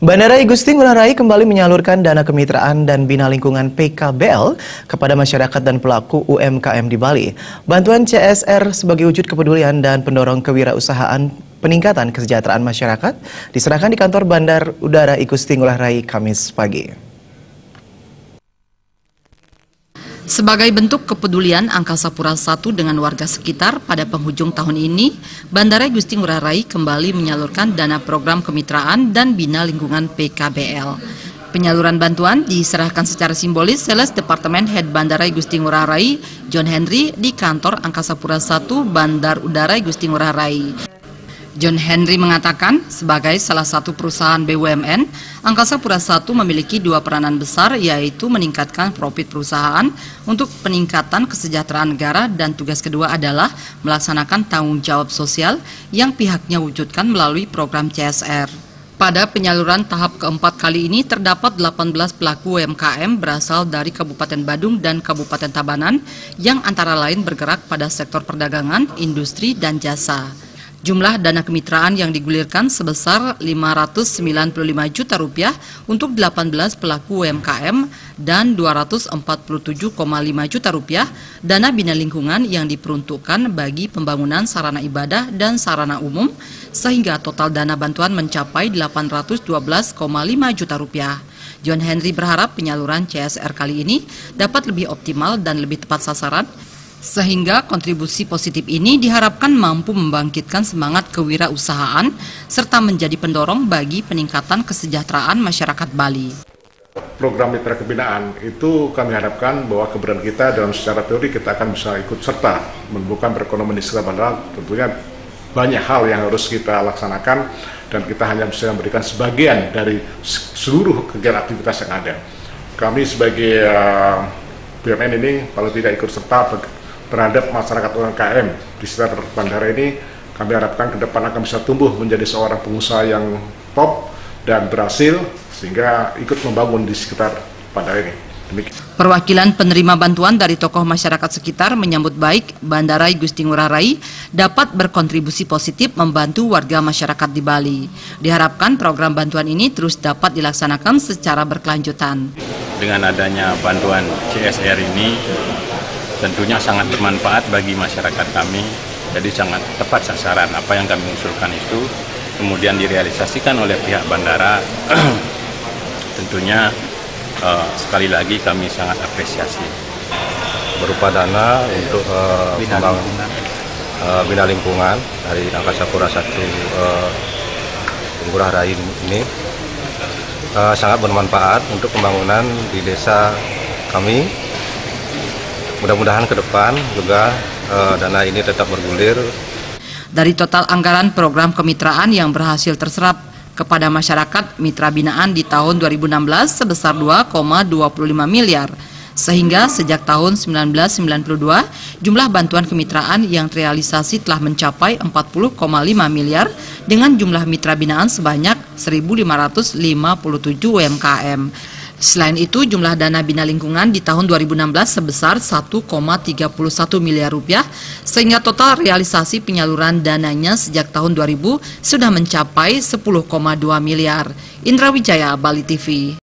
Bandara Igusti Ngurah Rai kembali menyalurkan dana kemitraan dan bina lingkungan PKBL kepada masyarakat dan pelaku UMKM di Bali. Bantuan CSR sebagai wujud kepedulian dan pendorong kewirausahaan peningkatan kesejahteraan masyarakat diserahkan di kantor Bandar Udara Igusti Ngurah Rai Kamis pagi. Sebagai bentuk kepedulian Angkasa Pura I dengan warga sekitar, pada penghujung tahun ini, Bandara Igusti Ngurah Rai kembali menyalurkan dana program kemitraan dan bina lingkungan PKBL. Penyaluran bantuan diserahkan secara simbolis Sales Departemen Head Bandara Igusti Ngurah Rai, John Henry, di kantor Angkasa Pura I Bandar Udara Igusti Ngurah Rai. John Henry mengatakan, sebagai salah satu perusahaan BUMN, Angkasa Pura I memiliki dua peranan besar, yaitu meningkatkan profit perusahaan untuk peningkatan kesejahteraan negara, dan tugas kedua adalah melaksanakan tanggung jawab sosial yang pihaknya wujudkan melalui program CSR. Pada penyaluran tahap keempat kali ini, terdapat 18 pelaku UMKM berasal dari Kabupaten Badung dan Kabupaten Tabanan yang antara lain bergerak pada sektor perdagangan, industri, dan jasa. Jumlah dana kemitraan yang digulirkan sebesar Rp595 juta untuk 18 pelaku UMKM dan Rp247,5 juta dana bina lingkungan yang diperuntukkan bagi pembangunan sarana ibadah dan sarana umum, sehingga total dana bantuan mencapai Rp812,5 juta. John Henry berharap penyaluran CSR kali ini dapat lebih optimal dan lebih tepat sasaran, sehingga kontribusi positif ini diharapkan mampu membangkitkan semangat kewirausahaan serta menjadi pendorong bagi peningkatan kesejahteraan masyarakat Bali. Program mitra kebinaan itu kami harapkan bahwa keberadaan kita dalam secara teori kita akan bisa ikut serta menumbuhkan perekonomian di sekitar bandara. Tentunya banyak hal yang harus kita laksanakan dan kita hanya bisa memberikan sebagian dari seluruh kegiatan aktivitas yang ada. Kami sebagai BUMN ini kalau tidak ikut serta terhadap masyarakat UMKM di sekitar bandara ini, kami harapkan ke depan akan bisa tumbuh menjadi seorang pengusaha yang top dan berhasil sehingga ikut membangun di sekitar bandara ini. Demikian. Perwakilan penerima bantuan dari tokoh masyarakat sekitar menyambut baik Bandara Igusti Ngurah Rai dapat berkontribusi positif membantu warga masyarakat di Bali. Diharapkan program bantuan ini terus dapat dilaksanakan secara berkelanjutan. Dengan adanya bantuan CSR ini, tentunya sangat bermanfaat bagi masyarakat kami, jadi sangat tepat sasaran apa yang kami usulkan itu, kemudian direalisasikan oleh pihak bandara. Tentunya sekali lagi kami sangat apresiasi. Berupa dana untuk bina lingkungan dari Angkasa Pura I Ngurah Rai ini sangat bermanfaat untuk pembangunan di desa kami. Mudah-mudahan ke depan juga dana ini tetap bergulir. Dari total anggaran program kemitraan yang berhasil terserap kepada masyarakat mitra binaan di tahun 2016 sebesar 2,25 miliar. Sehingga sejak tahun 1992, jumlah bantuan kemitraan yang terrealisasi telah mencapai 40,5 miliar dengan jumlah mitra binaan sebanyak 1.557 UMKM. Selain itu, jumlah dana bina lingkungan di tahun 2016 sebesar 1,31 miliar rupiah, sehingga total realisasi penyaluran dananya sejak tahun 2000 sudah mencapai 10,2 miliar. Indra Wijaya, Bali TV.